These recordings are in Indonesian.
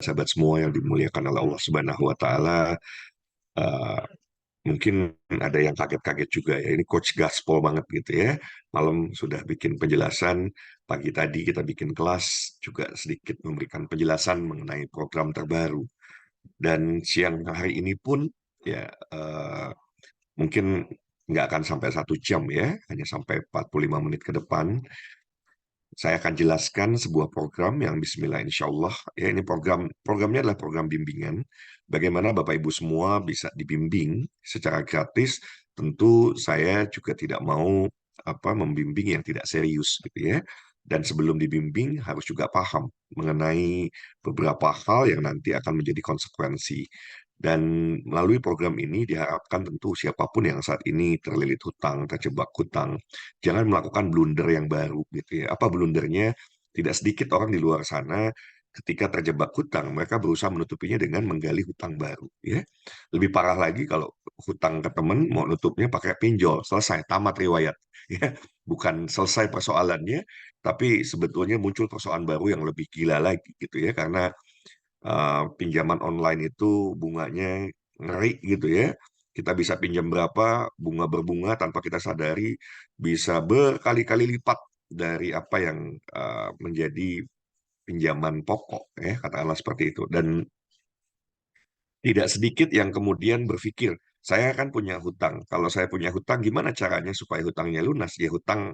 sahabat semua yang dimuliakan oleh Allah Subhanahu wa taala. Eh, Mungkin ada yang kaget-kaget juga ya. Ini coach gaspol banget gitu ya. Malam sudah bikin penjelasan, pagi tadi kita bikin kelas juga sedikit memberikan penjelasan mengenai program terbaru. Dan siang hari ini pun ya mungkin nggak akan sampai 1 jam ya, hanya sampai 45 menit ke depan. Saya akan jelaskan sebuah program yang Bismillah insya Allah, ya ini programnya adalah program bimbingan. Bagaimana Bapak Ibu semua bisa dibimbing secara gratis. Tentu saya juga tidak mau membimbing yang tidak serius gitu ya. Dan sebelum dibimbing harus juga paham mengenai beberapa hal yang nanti akan menjadi konsekuensi. Dan melalui program ini diharapkan tentu siapapun yang saat ini terlilit hutang, terjebak hutang, jangan melakukan blunder yang baru gitu ya. Apa blundernya? Tidak sedikit orang di luar sana ketika terjebak hutang, mereka berusaha menutupinya dengan menggali hutang baru ya. Lebih parah lagi kalau hutang ke teman mau nutupnya pakai pinjol, selesai tamat riwayat ya. Bukan selesai persoalannya, tapi sebetulnya muncul persoalan baru yang lebih gila lagi gitu ya, karena pinjaman online itu bunganya ngeri gitu ya. Kita bisa pinjam berapa, bunga berbunga tanpa kita sadari bisa berkali-kali lipat dari apa yang menjadi pinjaman pokok ya, katakanlah seperti itu. Dan tidak sedikit yang kemudian berpikir, saya kan punya hutang. Kalau saya punya hutang, gimana caranya supaya hutangnya lunas? Ya hutang,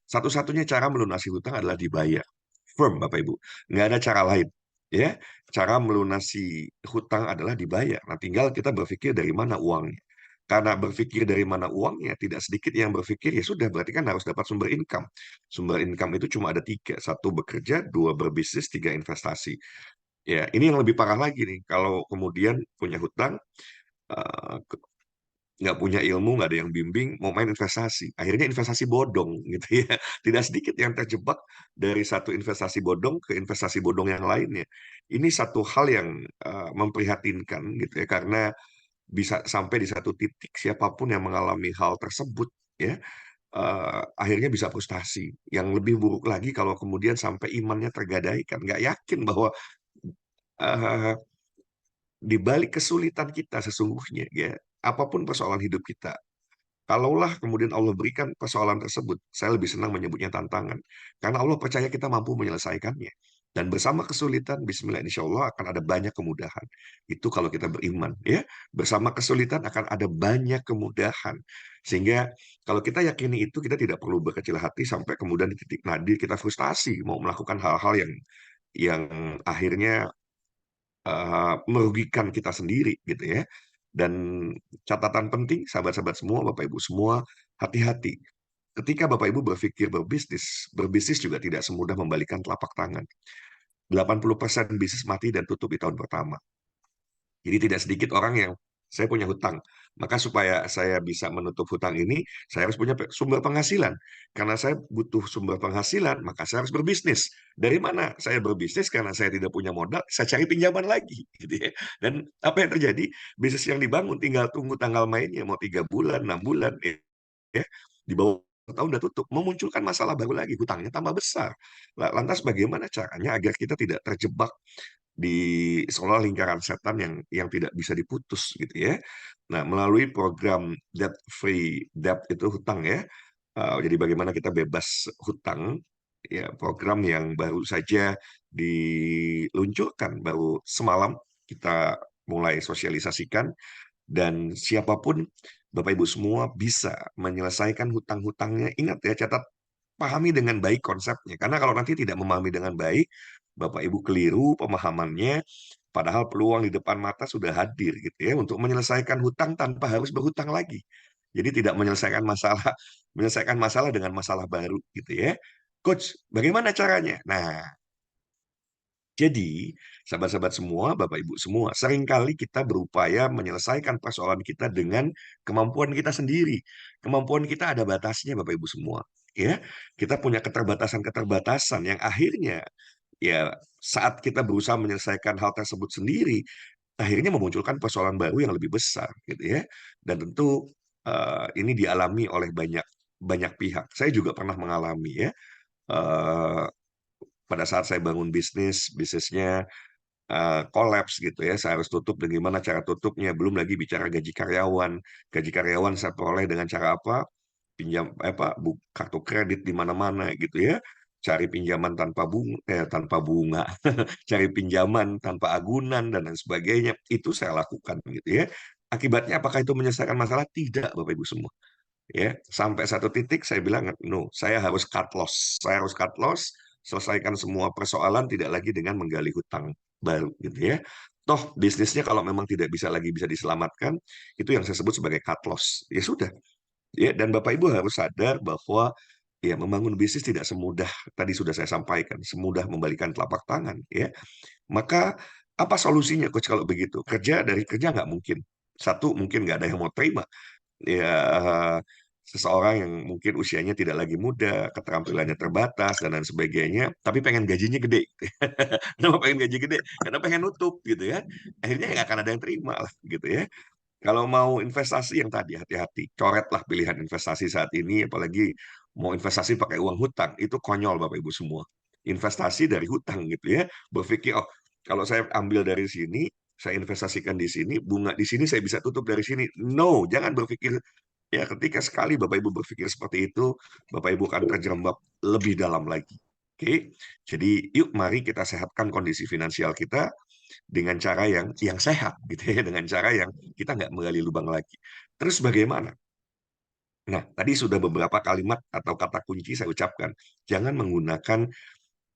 satu-satunya cara melunasi hutang adalah dibayar. Firm, Bapak Ibu. Nggak ada cara lain. Ya, cara melunasi hutang adalah dibayar. Nah, tinggal kita berpikir dari mana uangnya. Karena berpikir dari mana uangnya, tidak sedikit yang berpikir, ya sudah, berarti kan harus dapat sumber income. Sumber income itu cuma ada tiga. Satu bekerja, dua berbisnis, tiga investasi. Ya, ini yang lebih parah lagi nih. Kalau kemudian punya hutang, eh, nggak punya ilmu, nggak ada yang bimbing, mau main investasi. Akhirnya investasi bodong gitu ya. Tidak sedikit yang terjebak dari satu investasi bodong ke investasi bodong yang lainnya. Ini satu hal yang memprihatinkan gitu ya, karena bisa sampai di satu titik siapapun yang mengalami hal tersebut ya, akhirnya bisa frustasi. Yang lebih buruk lagi kalau kemudian sampai imannya tergadaikan, nggak yakin bahwa eh, di balik kesulitan kita sesungguhnya ya, apapun persoalan hidup kita, kalaulah kemudian Allah berikan persoalan tersebut, saya lebih senang menyebutnya tantangan, karena Allah percaya kita mampu menyelesaikannya. Dan bersama kesulitan, Bismillah insya Allah akan ada banyak kemudahan. Itu kalau kita beriman ya, bersama kesulitan akan ada banyak kemudahan. Sehingga kalau kita yakini itu, kita tidak perlu berkecil hati sampai kemudian di titik nadir kita frustasi mau melakukan hal-hal yang akhirnya merugikan kita sendiri gitu ya. Dan catatan penting, sahabat-sahabat semua, Bapak Ibu semua, hati-hati. Ketika Bapak Ibu berpikir berbisnis, berbisnis juga tidak semudah membalikan telapak tangan. 80% bisnis mati dan tutup di tahun pertama. Jadi tidak sedikit orang yang saya punya hutang. Maka supaya saya bisa menutup hutang ini, saya harus punya sumber penghasilan. Karena saya butuh sumber penghasilan, maka saya harus berbisnis. Dari mana saya berbisnis? Karena saya tidak punya modal, saya cari pinjaman lagi. Gitu ya. Dan apa yang terjadi? Bisnis yang dibangun tinggal tunggu tanggal mainnya, mau 3 bulan, 6 bulan, ya, di bawah tahun udah tutup, memunculkan masalah baru lagi, hutangnya tambah besar. Lantas bagaimana caranya agar kita tidak terjebak di seolah lingkaran setan yang tidak bisa diputus gitu ya. Nah, melalui program debt free debt itu hutang ya. Jadi bagaimana kita bebas hutang ya, program yang baru saja diluncurkan baru semalam kita mulai sosialisasikan, dan siapapun Bapak Ibu semua bisa menyelesaikan hutang-hutangnya. Ingat ya, catat, pahami dengan baik konsepnya. Karena kalau nanti tidak memahami dengan baik, Bapak Ibu keliru pemahamannya, padahal peluang di depan mata sudah hadir gitu ya untuk menyelesaikan hutang tanpa harus berhutang lagi. Jadi tidak menyelesaikan masalah, menyelesaikan masalah dengan masalah baru gitu ya. Coach, bagaimana caranya? Nah, jadi, sahabat-sahabat semua, Bapak Ibu semua, seringkali kita berupaya menyelesaikan persoalan kita dengan kemampuan kita sendiri. Kemampuan kita ada batasnya, Bapak Ibu semua. Ya, kita punya keterbatasan-keterbatasan yang akhirnya ya saat kita berusaha menyelesaikan hal tersebut sendiri, akhirnya memunculkan persoalan baru yang lebih besar, gitu ya. Dan tentu ini dialami oleh banyak banyak pihak. Saya juga pernah mengalami ya. Eh, Pada saat saya bangun bisnisnya kolaps gitu ya, saya harus tutup dan gimana cara tutupnya, belum lagi bicara gaji karyawan saya peroleh dengan cara apa, pinjam apa kartu kredit di mana-mana gitu ya, cari pinjaman tanpa bunga, cari pinjaman tanpa agunan dan lain sebagainya, itu saya lakukan gitu ya. Akibatnya apakah itu menyelesaikan masalah? Tidak, Bapak Ibu semua. Ya, sampai satu titik saya bilang, no, saya harus cut loss. Saya harus cut loss, selesaikan semua persoalan tidak lagi dengan menggali hutang baru gitu ya. Toh bisnisnya kalau memang tidak bisa diselamatkan, itu yang saya sebut sebagai cut loss. Ya sudah. Ya, dan Bapak Ibu harus sadar bahwa ya membangun bisnis tidak semudah tadi sudah saya sampaikan, semudah membalikan telapak tangan ya. Maka apa solusinya coach kalau begitu? Kerja nggak mungkin. Satu, mungkin nggak ada yang mau terima ya, seseorang yang mungkin usianya tidak lagi muda, keterampilannya terbatas dan lain sebagainya, tapi pengen gajinya gede. Kenapa pengen gaji gede? Karena pengen nutup gitu ya. Akhirnya nggak akan ada yang terima lah gitu ya. Kalau mau investasi yang tadi hati-hati, coretlah pilihan investasi saat ini, apalagi mau investasi pakai uang hutang, itu konyol Bapak Ibu semua. Investasi dari hutang gitu ya, berpikir oh kalau saya ambil dari sini, saya investasikan di sini, bunga di sini saya bisa tutup dari sini. No, jangan berpikir ya ketika sekali Bapak Ibu berpikir seperti itu, Bapak Ibu akan terjerembab lebih dalam lagi. Oke, jadi yuk mari kita sehatkan kondisi finansial kita dengan cara yang sehat gitu ya, dengan cara yang kita nggak menggali lubang lagi. Terus bagaimana? Nah, tadi sudah beberapa kalimat atau kata kunci saya ucapkan. Jangan menggunakan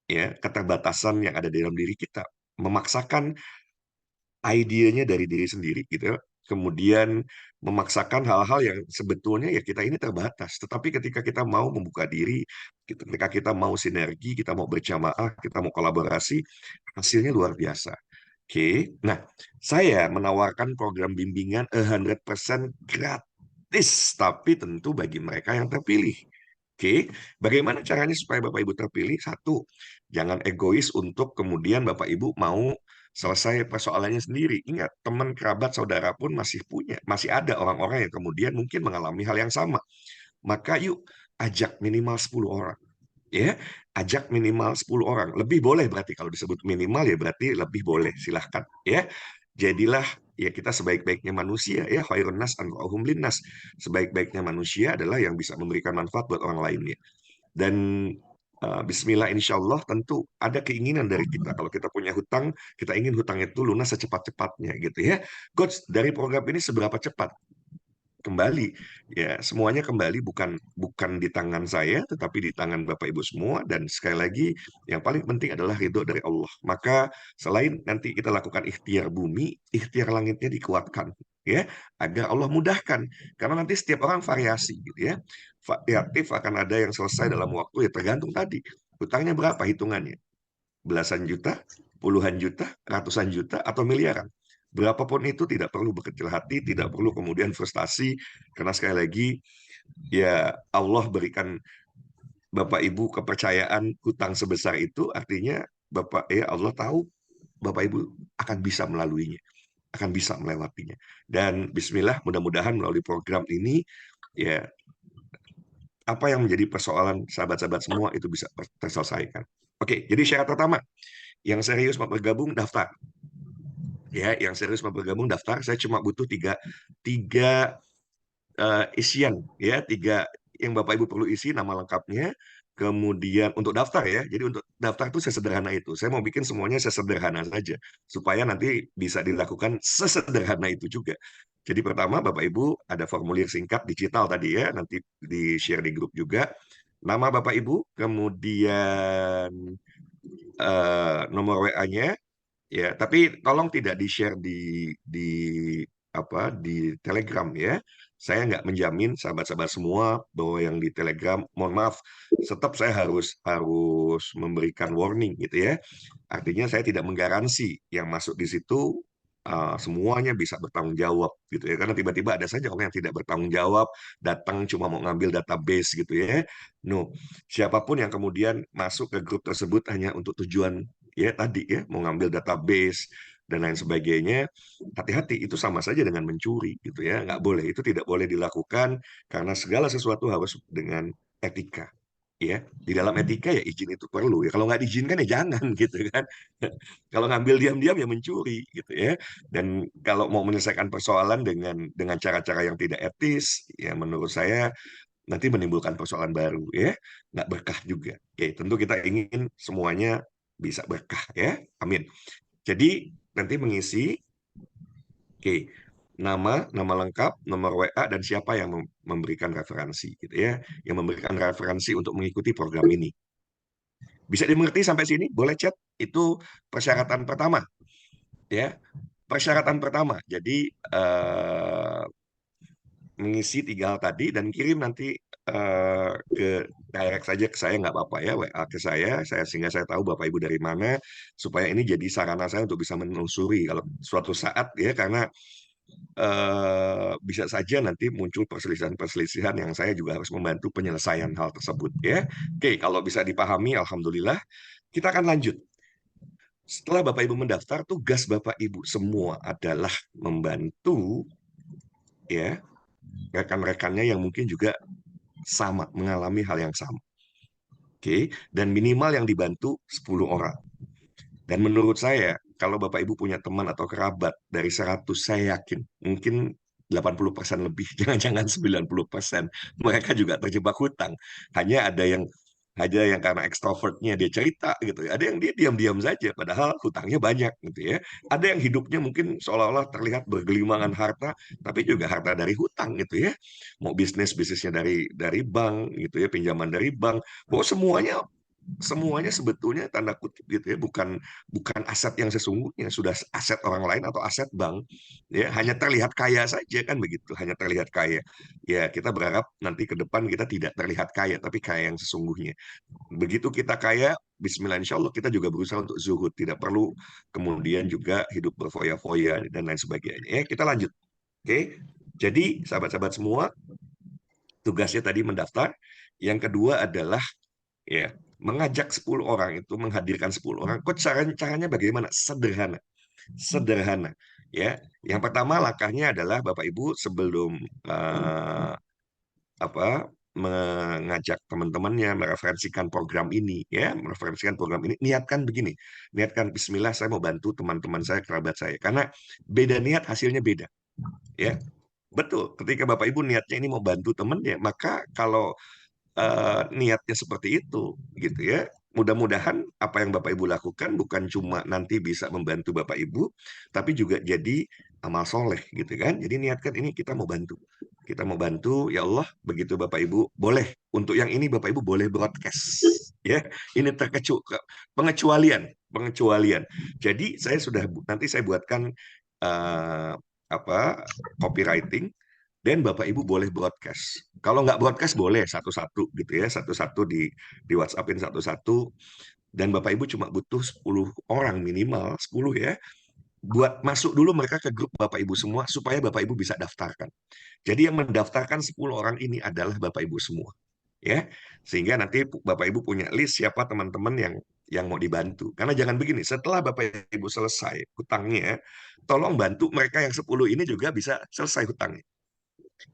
ya keterbatasan yang ada di dalam diri kita, memaksakan idenya dari diri sendiri gitu ya. Kemudian memaksakan hal-hal yang sebetulnya ya kita ini terbatas. Tetapi ketika kita mau membuka diri, ketika kita mau sinergi, kita mau berjamaah, kita mau kolaborasi, hasilnya luar biasa. Oke, nah saya menawarkan program bimbingan 100% gratis, tapi tentu bagi mereka yang terpilih. Oke, bagaimana caranya supaya Bapak Ibu terpilih? Satu, jangan egois untuk kemudian Bapak Ibu mau selesai persoalannya sendiri. Ingat, teman, kerabat, saudara pun masih ada orang-orang yang kemudian mungkin mengalami hal yang sama. Maka yuk ajak minimal 10 orang. Ya, ajak minimal 10 orang. Lebih boleh berarti kalau disebut minimal ya berarti lebih boleh. Silahkan ya. Jadilah ya kita sebaik-baiknya manusia ya, khairun nas anfa'uhum linnas. Sebaik-baiknya manusia adalah yang bisa memberikan manfaat buat orang lainnya. Dan Bismillah, insya Allah tentu ada keinginan dari kita. Kalau kita punya hutang, kita ingin hutang itu lunas secepat-cepatnya gitu ya. Coach, dari program ini seberapa cepat? Kembali ya, semuanya kembali bukan bukan di tangan saya tetapi di tangan Bapak Ibu semua, dan sekali lagi yang paling penting adalah ridho dari Allah. Maka selain nanti kita lakukan ikhtiar bumi, ikhtiar langitnya dikuatkan ya, agar Allah mudahkan, karena nanti setiap orang variasi gitu ya, variatif, akan ada yang selesai dalam waktu ya tergantung tadi hutangnya berapa, hitungannya belasan juta, puluhan juta, ratusan juta, atau miliaran. Berapapun itu tidak perlu berkecil hati, tidak perlu kemudian frustasi, karena sekali lagi, ya Allah berikan Bapak Ibu kepercayaan hutang sebesar itu, artinya Bapak ya Allah tahu Bapak Ibu akan bisa melaluinya, akan bisa melewatinya. Dan Bismillah, mudah-mudahan melalui program ini, ya apa yang menjadi persoalan sahabat-sahabat semua itu bisa terselesaikan. Oke, jadi syarat pertama, yang serius mau bergabung daftar. Ya, yang serius mau bergabung daftar. Saya cuma butuh tiga isian, ya, tiga yang Bapak Ibu perlu isi, nama lengkapnya. Kemudian untuk daftar ya, jadi untuk daftar itu sesederhana itu. Saya mau bikin semuanya sesederhana saja, supaya nanti bisa dilakukan sesederhana itu juga. Jadi pertama Bapak Ibu ada formulir singkat digital tadi ya, nanti di-share di grup juga. Nama Bapak Ibu, kemudian nomor WA-nya, ya, tapi tolong tidak di-share di apa di Telegram ya. Saya nggak menjamin sahabat-sahabat semua bahwa yang di Telegram, mohon maaf, tetap saya harus harus memberikan warning gitu ya. Artinya saya tidak menggaransi yang masuk di situ semuanya bisa bertanggung jawab gitu ya. Karena tiba-tiba ada saja orang yang tidak bertanggung jawab, datang cuma mau ngambil database gitu ya. No, siapapun yang kemudian masuk ke grup tersebut hanya untuk tujuan ya tadi ya, mau ngambil database dan lain sebagainya, hati-hati, itu sama saja dengan mencuri gitu ya, nggak boleh, itu tidak boleh dilakukan, karena segala sesuatu harus dengan etika. Ya, di dalam etika ya izin itu perlu ya. Kalau nggak diizinkan ya jangan gitu kan. Kalau ngambil diam-diam ya mencuri gitu ya. Dan kalau mau menyelesaikan persoalan dengan cara-cara yang tidak etis, ya menurut saya nanti menimbulkan persoalan baru ya, nggak berkah juga. Ya, tentu kita ingin semuanya bisa berkah ya. Amin. Jadi nanti mengisi, oke, nama lengkap, nomor WA, dan siapa yang memberikan referensi gitu ya, yang memberikan referensi untuk mengikuti program ini. Bisa dimengerti sampai sini? Boleh chat? Itu persyaratan pertama ya. Persyaratan pertama. Jadi mengisi 3 hal tadi dan kirim nanti ke direct saja ke saya, nggak apa-apa ya, WA ke saya sehingga saya tahu Bapak Ibu dari mana, supaya ini jadi sarana saya untuk bisa menelusuri kalau suatu saat ya, karena bisa saja nanti muncul perselisihan-perselisihan yang saya juga harus membantu penyelesaian hal tersebut ya. Oke, kalau bisa dipahami, alhamdulillah. Kita akan lanjut. Setelah Bapak Ibu mendaftar, tugas Bapak Ibu semua adalah membantu ya rekan-rekannya yang mungkin juga sama, mengalami hal yang sama. Oke, dan minimal yang dibantu 10 orang. Dan menurut saya, kalau Bapak Ibu punya teman atau kerabat dari 100, saya yakin mungkin 80% lebih, jangan-jangan 90%, mereka juga terjebak hutang. Hanya ada yang karena ekstrovertnya dia cerita gitu ya. Ada yang dia diam-diam saja padahal hutangnya banyak gitu ya. Ada yang hidupnya mungkin seolah-olah terlihat bergelimangan harta, tapi juga harta dari hutang gitu ya. Mau bisnisnya dari bank gitu ya, pinjaman dari bank. Bahwa semuanya sebetulnya tanda kutip gitu ya, bukan bukan aset yang sesungguhnya, sudah aset orang lain atau aset bank ya, hanya terlihat kaya saja kan begitu, hanya terlihat kaya ya. Kita berharap nanti ke depan kita tidak terlihat kaya tapi kaya yang sesungguhnya. Begitu kita kaya, Bismillah, insya Allah kita juga berusaha untuk zuhud, tidak perlu kemudian juga hidup berfoya-foya dan lain sebagainya ya. Kita lanjut, oke. Jadi sahabat-sahabat semua, tugasnya tadi mendaftar. Yang kedua adalah ya, mengajak 10 orang itu, menghadirkan 10 orang. Kok caranya bagaimana? Sederhana. Sederhana. Ya, yang pertama langkahnya adalah Bapak Ibu sebelum mengajak teman-temannya mereferensikan program ini ya, mereferensikan program ini, niatkan begini. Niatkan bismillah saya mau bantu teman-teman saya, kerabat saya. Karena beda niat hasilnya beda, ya. Betul, ketika Bapak Ibu niatnya ini mau bantu temannya, maka kalau niatnya seperti itu gitu ya. Mudah-mudahan apa yang Bapak Ibu lakukan bukan cuma nanti bisa membantu Bapak Ibu, tapi juga jadi amal soleh gitu kan. Jadi niatkan ini kita mau bantu. Kita mau bantu, ya Allah, begitu Bapak Ibu boleh. Untuk yang ini Bapak Ibu boleh broadcast. Ya, ini pengecualian, pengecualian. Jadi nanti saya buatkan eh, copywriting, dan Bapak Ibu boleh broadcast. Kalau nggak broadcast boleh satu-satu gitu ya, satu-satu di WhatsAppin satu-satu. Dan Bapak Ibu cuma butuh 10 orang minimal, 10 ya. Buat masuk dulu mereka ke grup Bapak Ibu semua supaya Bapak Ibu bisa daftarkan. Jadi yang mendaftarkan 10 orang ini adalah Bapak Ibu semua. Ya, sehingga nanti Bapak Ibu punya list siapa teman-teman yang mau dibantu. Karena jangan begini, setelah Bapak Ibu selesai hutangnya, tolong bantu mereka yang 10 ini juga bisa selesai hutangnya.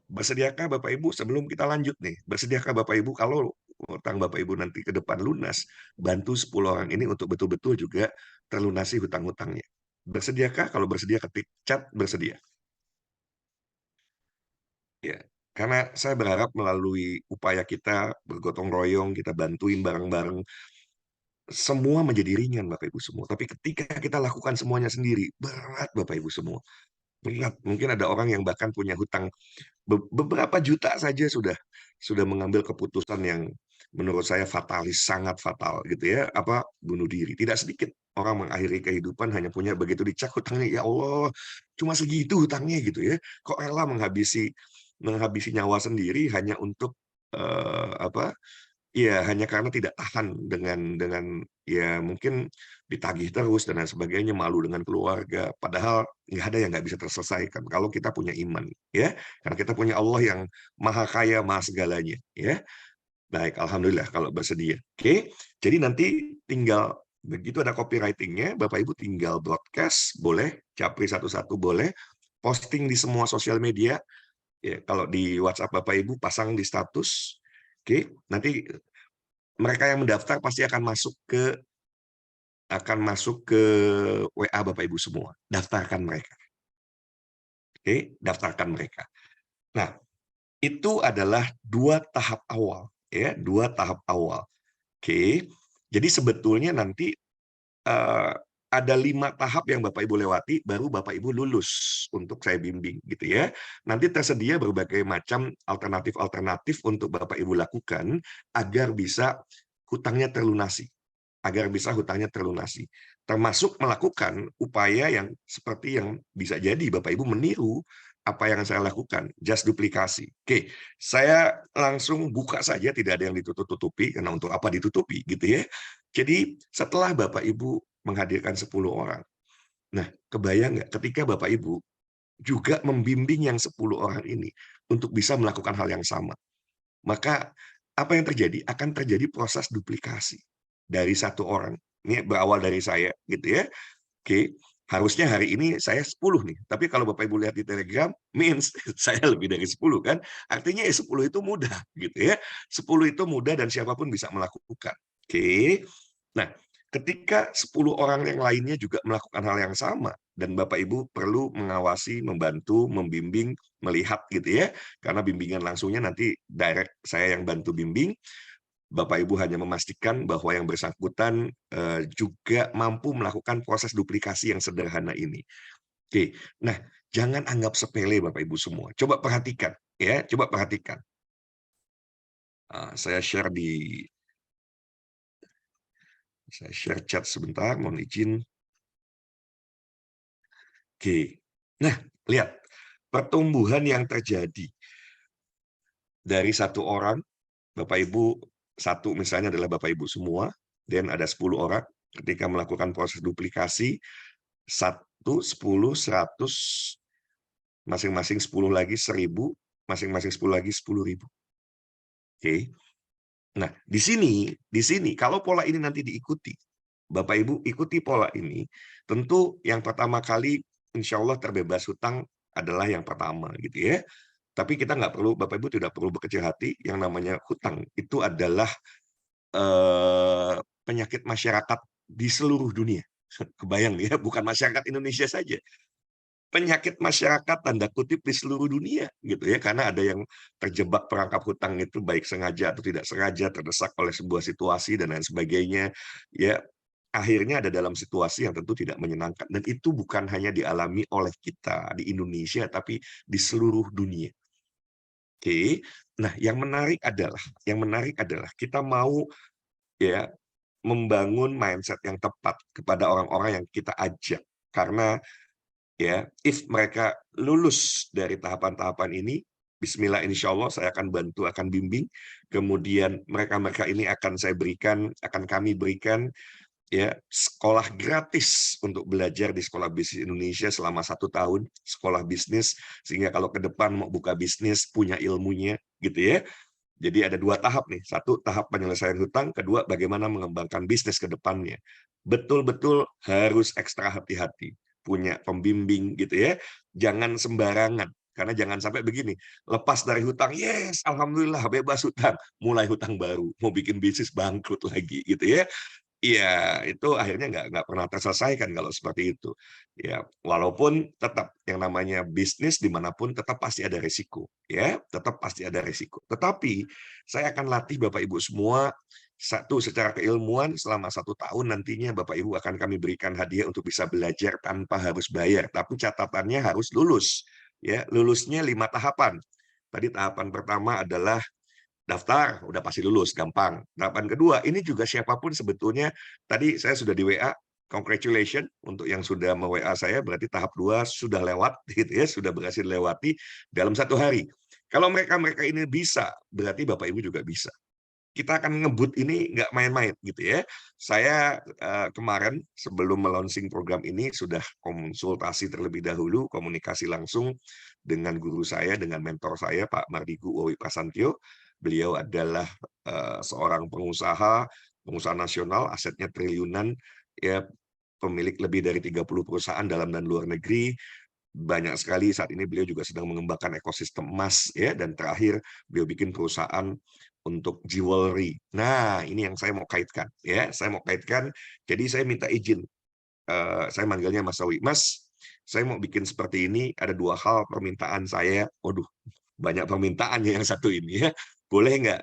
Bersediakah Bapak Ibu, sebelum kita lanjut nih, bersediakah Bapak Ibu kalau hutang Bapak Ibu nanti ke depan lunas, bantu 10 orang ini untuk betul-betul juga terlunasi hutang-hutangnya. Bersediakah? Kalau bersedia ketik chat bersedia. Ya, karena saya berharap melalui upaya kita bergotong royong, kita bantuin bareng-bareng, semua menjadi ringan Bapak Ibu semua. Tapi ketika kita lakukan semuanya sendiri, berat Bapak Ibu semua. Berat. Mungkin ada orang yang bahkan punya hutang beberapa juta saja sudah mengambil keputusan yang menurut saya fatalis, sangat fatal gitu ya, bunuh diri. Tidak sedikit orang mengakhiri kehidupan hanya punya begitu dicek hutangnya, ya Allah, cuma segitu hutangnya gitu ya. Kok rela menghabisi nyawa sendiri hanya untuk eh, apa iya, hanya karena tidak tahan dengan ya mungkin ditagih terus dan lain sebagainya, malu dengan keluarga. Padahal nggak ada yang nggak bisa terselesaikan kalau kita punya iman, ya. Karena kita punya Allah yang maha kaya, maha segalanya, ya. Baik, alhamdulillah kalau bersedia. Oke, jadi nanti tinggal begitu ada copywriting-nya, Bapak Ibu tinggal broadcast, boleh, capri satu-satu boleh, posting di semua sosial media. Ya, kalau di WhatsApp Bapak Ibu pasang di status. Oke, nanti mereka yang mendaftar pasti akan masuk ke WA Bapak Ibu semua. Daftarkan mereka. Oke, daftarkan mereka. Nah, itu adalah 2 tahap awal, ya, 2 tahap awal. Oke, jadi sebetulnya nanti ada 5 tahap yang Bapak Ibu lewati, baru Bapak Ibu lulus untuk saya bimbing, gitu ya. Nanti tersedia berbagai macam alternatif-alternatif untuk Bapak Ibu lakukan agar bisa hutangnya terlunasi. Termasuk melakukan upaya yang seperti yang bisa jadi Bapak Ibu meniru apa yang saya lakukan, just duplikasi. Oke, saya langsung buka saja, tidak ada yang ditutup-tutupi, karena untuk apa ditutupi, gitu ya. Jadi setelah Bapak Ibu menghadirkan 10 orang, nah kebayang nggak ketika Bapak Ibu juga membimbing yang 10 orang ini untuk bisa melakukan hal yang sama, maka apa yang terjadi? Akan terjadi proses duplikasi dari 1 orang. Ini berawal dari saya, gitu ya. Oke, harusnya hari ini saya 10 nih, tapi kalau Bapak Ibu lihat di Telegram, means saya lebih dari 10 kan, artinya 10 itu mudah, gitu ya. 10 itu mudah dan siapapun bisa melakukan. Oke. Nah, ketika 10 orang yang lainnya juga melakukan hal yang sama, dan Bapak Ibu perlu mengawasi, membantu, membimbing, melihat gitu ya, karena bimbingan langsungnya nanti direct saya yang bantu bimbing, Bapak Ibu hanya memastikan bahwa yang bersangkutan juga mampu melakukan proses duplikasi yang sederhana ini. Oke, nah jangan anggap sepele Bapak Ibu semua. Coba perhatikan, ya, coba perhatikan. Saya share chat sebentar, mohon izin. Oke, nah lihat pertumbuhan yang terjadi dari 1 orang, Bapak Ibu satu misalnya adalah Bapak Ibu semua, dan ada 10 orang ketika melakukan proses duplikasi 1, 10, 100, masing-masing 10 lagi 1000, masing-masing 10 lagi 10.000. Oke. Nah, di sini kalau pola ini nanti diikuti, Bapak Ibu ikuti pola ini, tentu yang pertama kali insya Allah terbebas hutang adalah yang pertama gitu ya. Tapi kita nggak perlu, Bapak Ibu tidak perlu berkecil hati, yang namanya hutang itu adalah penyakit masyarakat di seluruh dunia. Kebayang ya, bukan masyarakat Indonesia saja. Penyakit masyarakat tanda kutip di seluruh dunia gitu ya, karena ada yang terjebak perangkap hutang itu baik sengaja atau tidak sengaja, terdesak oleh sebuah situasi dan lain sebagainya, ya akhirnya ada dalam situasi yang tentu tidak menyenangkan, dan itu bukan hanya dialami oleh kita di Indonesia tapi di seluruh dunia. Oke, nah yang menarik adalah kita mau ya membangun mindset yang tepat kepada orang-orang yang kita ajak, karena ya, if mereka lulus dari tahapan-tahapan ini, bismillah insya Allah saya akan bantu, akan bimbing, kemudian mereka-mereka ini akan kami berikan ya sekolah gratis untuk belajar di Sekolah Bisnis Indonesia selama 1 tahun, sekolah bisnis, sehingga kalau ke depan mau buka bisnis, punya ilmunya, gitu ya. Jadi ada 2 tahap nih, 1 tahap penyelesaian hutang, kedua bagaimana mengembangkan bisnis ke depannya. Betul-betul harus ekstra hati-hati, punya pembimbing gitu ya. Jangan sembarangan, karena jangan sampai begini, lepas dari hutang, yes, alhamdulillah bebas hutang, mulai hutang baru, mau bikin bisnis bangkrut lagi gitu ya. Iya, itu akhirnya nggak pernah terselesaikan kalau seperti itu. Ya, walaupun tetap yang namanya bisnis dimanapun tetap pasti ada resiko, ya, tetap pasti ada resiko. Tetapi saya akan latih Bapak Ibu semua secara keilmuan selama 1 tahun nantinya Bapak Ibu akan kami berikan hadiah untuk bisa belajar tanpa harus bayar. Tapi catatannya harus lulus, ya, lulusnya 5 tahapan. Tadi tahapan pertama adalah daftar, udah pasti lulus, gampang. Tahapan kedua, ini juga siapapun sebetulnya, tadi saya sudah di WA, congratulations untuk yang sudah me-WA saya, berarti tahap 2 sudah lewat, gitu ya, sudah berhasil lewati dalam 1 hari. Kalau mereka-mereka ini bisa, berarti Bapak Ibu juga bisa. Kita akan ngebut ini nggak main-main, gitu ya. Saya kemarin sebelum melaunching program ini sudah konsultasi terlebih dahulu, komunikasi langsung dengan guru saya, dengan mentor saya, Pak Mardigu Owi Prasantyo. Beliau adalah seorang pengusaha nasional, asetnya triliunan, ya pemilik lebih dari 30 perusahaan dalam dan luar negeri, banyak sekali saat ini beliau juga sedang mengembangkan ekosistem emas ya, dan terakhir beliau bikin perusahaan untuk jewelry. Nah, ini yang saya mau kaitkan ya, saya mau kaitkan. Jadi saya minta izin, saya manggilnya Mas Sawi. Mas, saya mau bikin seperti ini, ada 2 hal permintaan saya. Waduh, banyak permintaannya yang satu ini ya. Boleh nggak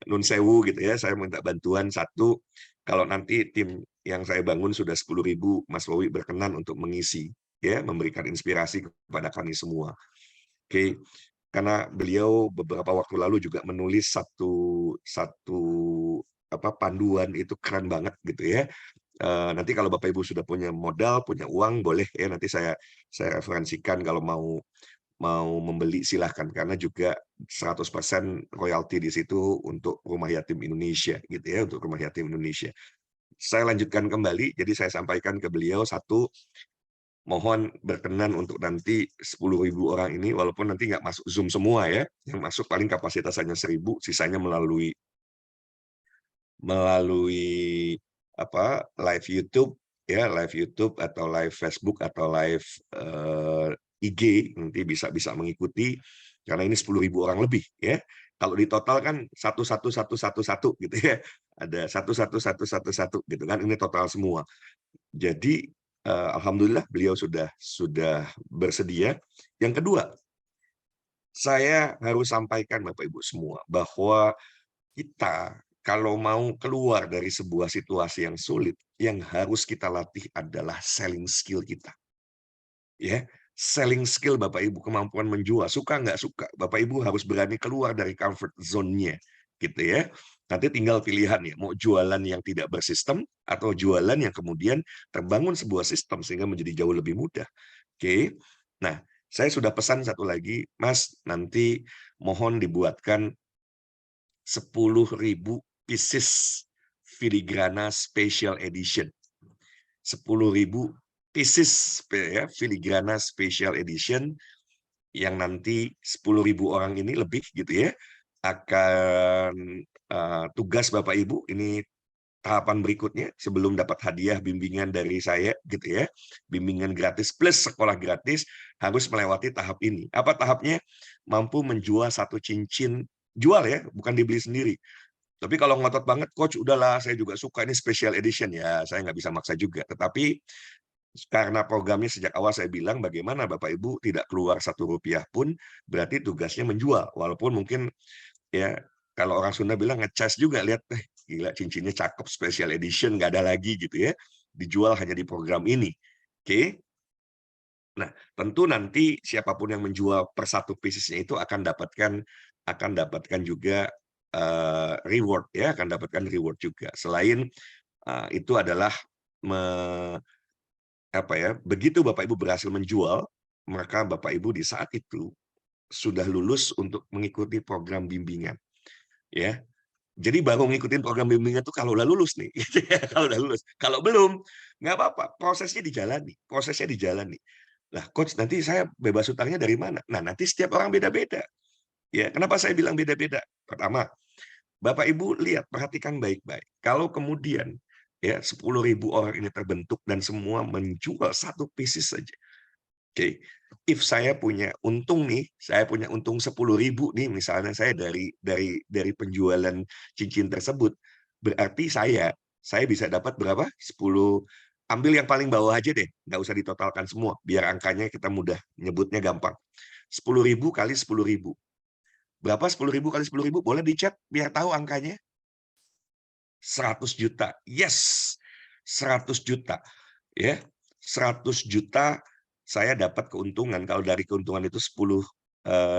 nun sewu gitu ya, saya minta bantuan satu, kalau nanti tim yang saya bangun sudah 10.000, Mas Wowi berkenan untuk mengisi, ya, memberikan inspirasi kepada kami semua. Oke, karena beliau beberapa waktu lalu juga menulis satu satu panduan itu keren banget gitu ya. Nanti kalau Bapak Ibu sudah punya modal, punya uang, boleh ya nanti saya referensikan kalau mau membeli silahkan, karena juga 100% royalti di situ untuk Rumah Yatim Indonesia gitu ya, untuk Rumah Yatim Indonesia. Saya lanjutkan kembali, jadi saya sampaikan ke beliau, satu, mohon berkenan untuk nanti 10.000 orang ini, walaupun nanti nggak masuk Zoom semua ya, yang masuk paling kapasitas hanya 1.000, sisanya melalui live YouTube ya, live YouTube atau live Facebook atau live IG, nanti bisa mengikuti, karena ini 10.000 orang lebih ya. Kalau di total kan 11111 gitu ya, ada 11111 gitu kan, ini total semua. Jadi alhamdulillah beliau sudah bersedia. Yang kedua, saya harus sampaikan Bapak Ibu semua bahwa kita kalau mau keluar dari sebuah situasi yang sulit, yang harus kita latih adalah selling skill kita. Ya, selling skill Bapak Ibu, kemampuan menjual, suka nggak suka, Bapak Ibu harus berani keluar dari comfort zone-nya, gitu ya. Nanti tinggal pilihan ya, mau jualan yang tidak bersistem atau jualan yang kemudian terbangun sebuah sistem sehingga menjadi jauh lebih mudah. Oke. Nah, saya sudah pesan satu lagi, Mas, nanti mohon dibuatkan 10.000 pieces filigrana special edition. 10.000 pieces ya, filigrana special edition yang nanti 10.000 orang ini lebih gitu ya akan tugas Bapak Ibu ini tahapan berikutnya sebelum dapat hadiah bimbingan dari saya gitu ya, bimbingan gratis plus sekolah gratis, harus melewati tahap ini. Apa tahapnya? Mampu menjual satu cincin, jual ya, bukan dibeli sendiri. Tapi kalau ngotot banget, coach, udahlah, saya juga suka ini special edition ya, saya nggak bisa maksa juga. Tetapi karena programnya sejak awal saya bilang bagaimana Bapak Ibu tidak keluar Rp1 pun, berarti tugasnya menjual. Walaupun mungkin ya kalau orang Sunda bilang ngecas juga, lihat, gila cincinnya cakep, special edition, nggak ada lagi gitu ya, dijual hanya di program ini. Oke. Nah, tentu nanti siapapun yang menjual per satu piecesnya itu akan dapatkan juga reward ya, akan dapatkan reward juga. Selain itu adalah begitu Bapak Ibu berhasil menjual, maka Bapak Ibu di saat itu sudah lulus untuk mengikuti program bimbingan. Ya, jadi baru ngikutin program bimbingan itu kalau udah lulus nih, gitu ya, kalau udah lulus. Kalau belum, nggak apa-apa, prosesnya dijalani. Lah, coach, nanti saya bebas hutangnya dari mana? Nah, nanti setiap orang beda-beda. Ya, kenapa saya bilang beda-beda? Pertama, Bapak Ibu lihat, perhatikan baik-baik. Kalau kemudian ya 10.000 orang ini terbentuk dan semua menjual satu pieces saja. Oke, if saya punya untung nih, saya punya untung 10.000 nih, misalnya saya dari penjualan cincin tersebut, berarti saya bisa dapat berapa? 10, ambil yang paling bawah aja deh, nggak usah ditotalkan semua, biar angkanya kita mudah nyebutnya gampang. 10.000 kali 10.000. Berapa 10.000 kali 10.000? Boleh dicat biar tahu angkanya? 100 juta. Yes, 100 juta. Ya, 100 juta saya dapat keuntungan. Kalau dari keuntungan itu 10,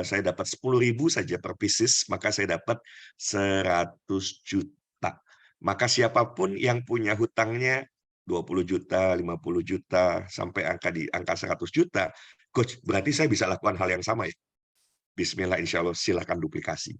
saya dapat 10.000 saja per pieces, maka saya dapat 100 juta. Maka siapapun yang punya hutangnya 20 juta, 50 juta, sampai angka 100 juta, coach, berarti saya bisa lakukan hal yang sama ya? Bismillah, insya Allah, silakan duplikasi.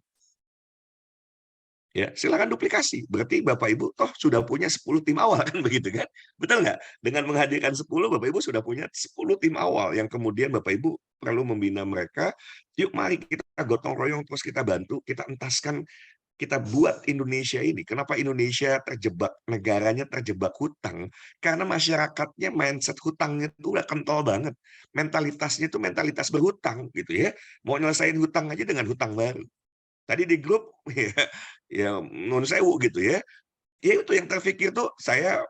Ya, silakan duplikasi. Berarti Bapak Ibu toh sudah punya 10 tim awal kan begitu kan? Betul nggak? Dengan menghadirkan 10, Bapak Ibu sudah punya 10 tim awal yang kemudian Bapak Ibu perlu membina mereka. Yuk mari kita gotong royong terus kita bantu, kita entaskan kita buat Indonesia ini, kenapa Indonesia terjebak, negaranya terjebak hutang, karena masyarakatnya mindset hutangnya itu udah kental banget. Mentalitasnya itu mentalitas berhutang gitu ya. Mau nyelesain hutang aja dengan hutang baru. Tadi di grup ya, ya nun sewu gitu ya. Ya itu yang terpikir tuh saya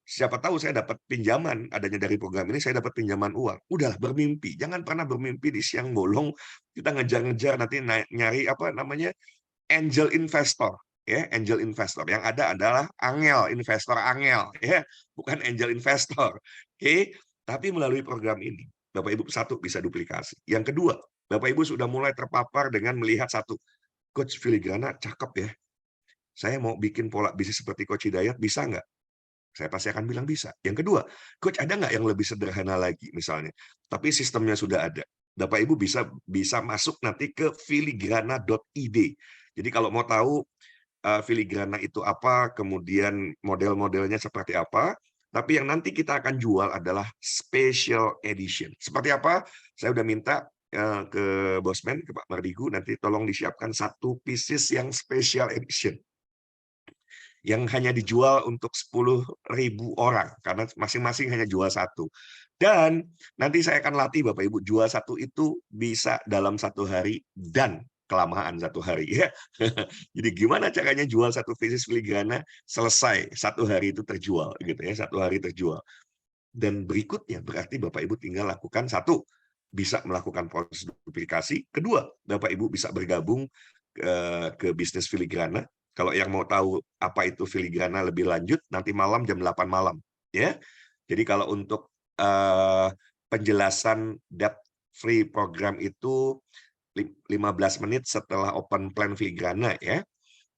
siapa tahu saya dapat pinjaman, adanya dari program ini saya dapat pinjaman uang. Udahlah bermimpi, jangan pernah bermimpi di siang bolong kita ngejar-ngejar nanti nyari apa namanya angel investor ya, angel investor. Yang ada adalah angel investor angel ya, bukan angel investor. Oke, tapi melalui program ini Bapak Ibu satu bisa duplikasi. Yang kedua, Bapak Ibu sudah mulai terpapar dengan melihat satu, Coach Filigrana cakep ya. Saya mau bikin pola bisnis seperti Coach Hidayat, bisa nggak? Saya pasti akan bilang bisa. Yang kedua, Coach ada nggak yang lebih sederhana lagi misalnya, tapi sistemnya sudah ada. Bapak Ibu bisa bisa masuk nanti ke filigrana.id. Jadi kalau mau tahu filigrana itu apa, kemudian model-modelnya seperti apa, tapi yang nanti kita akan jual adalah special edition. Seperti apa? Saya udah minta ke Bosman, ke Pak Mardigu, nanti tolong disiapkan satu pieces yang special edition yang hanya dijual untuk 10.000 orang karena masing-masing hanya jual satu. Dan nanti saya akan latih Bapak Ibu jual satu itu bisa dalam 1 hari dan kelamaan 1 hari ya. Jadi gimana caranya jual satu pieces filigrana selesai 1 hari itu terjual gitu ya, 1 hari terjual. Dan berikutnya berarti Bapak Ibu tinggal lakukan satu, bisa melakukan proses duplikasi. Kedua, Bapak Ibu bisa bergabung ke bisnis filigrana. Kalau yang mau tahu apa itu filigrana lebih lanjut, nanti malam jam 8 malam. Ya. Jadi kalau untuk penjelasan debt free program itu 15 menit setelah open plan filigrana ya.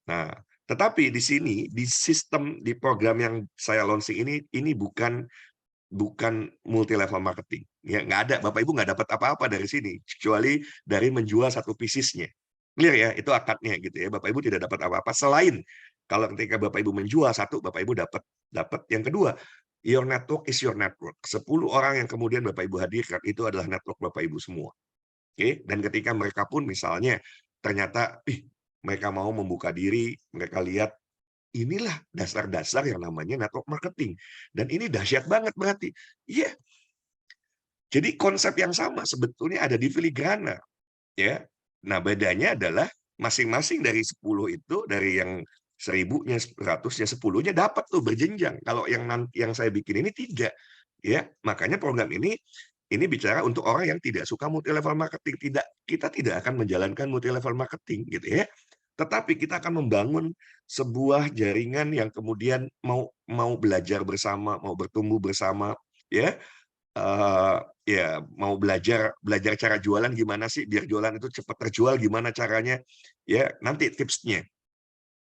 Nah, tetapi di sini di sistem di program yang saya launching ini bukan multi level marketing. Ya, nggak ada. Bapak Ibu nggak dapat apa-apa dari sini, kecuali dari menjual satu piecesnya. Clear ya, itu akadnya gitu ya. Bapak Ibu tidak dapat apa-apa selain kalau ketika Bapak Ibu menjual satu, Bapak Ibu dapat yang kedua. Your network is your network. 10 orang yang kemudian Bapak Ibu hadirkan itu adalah network Bapak Ibu semua. Oke, dan ketika mereka pun misalnya ternyata mereka mau membuka diri, mereka lihat inilah dasar-dasar yang namanya network marketing. Dan ini dahsyat banget berarti. Iya. Jadi konsep yang sama sebetulnya ada di filigrana. Ya. Nah, bedanya adalah masing-masing dari 10 itu, dari yang 1.000-nya, 100-nya, 10-nya dapat tuh berjenjang. Kalau yang saya bikin ini tidak. Ya, makanya program ini bicara untuk orang yang tidak suka multi level marketing. Kita tidak akan menjalankan multi level marketing gitu ya. Tetapi kita akan membangun sebuah jaringan yang kemudian mau belajar bersama, mau bertumbuh bersama, ya. Ya mau belajar cara jualan gimana sih biar jualan itu cepat terjual, gimana caranya, ya nanti tipsnya.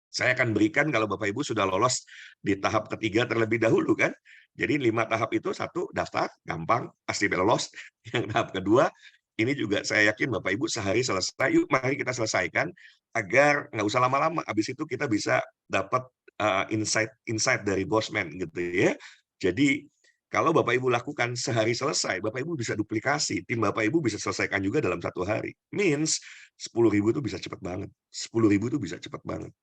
Saya akan berikan kalau Bapak Ibu sudah lolos di tahap ketiga terlebih dahulu kan. Jadi 5 tahap itu, satu daftar, gampang, pasti lolos. Yang tahap kedua, ini juga saya yakin Bapak Ibu sehari selesai. Yuk mari kita selesaikan agar nggak usah lama-lama. Habis itu kita bisa dapat insight dari Bosman gitu ya. Jadi kalau Bapak Ibu lakukan sehari selesai, Bapak Ibu bisa duplikasi. Tim Bapak Ibu bisa selesaikan juga dalam 1 hari. Means 10.000 itu bisa cepat banget. 10.000 itu bisa cepat banget.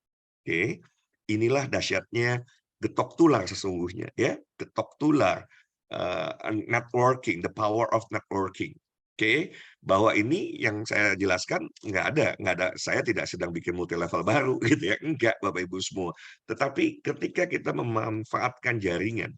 Oke, inilah dahsyatnya getok tular sesungguhnya ya, getok tular networking, the power of networking. Oke, bahwa ini yang saya jelaskan nggak ada. Saya tidak sedang bikin multi level baru gitu ya, enggak Bapak Ibu semua. Tetapi ketika kita memanfaatkan jaringan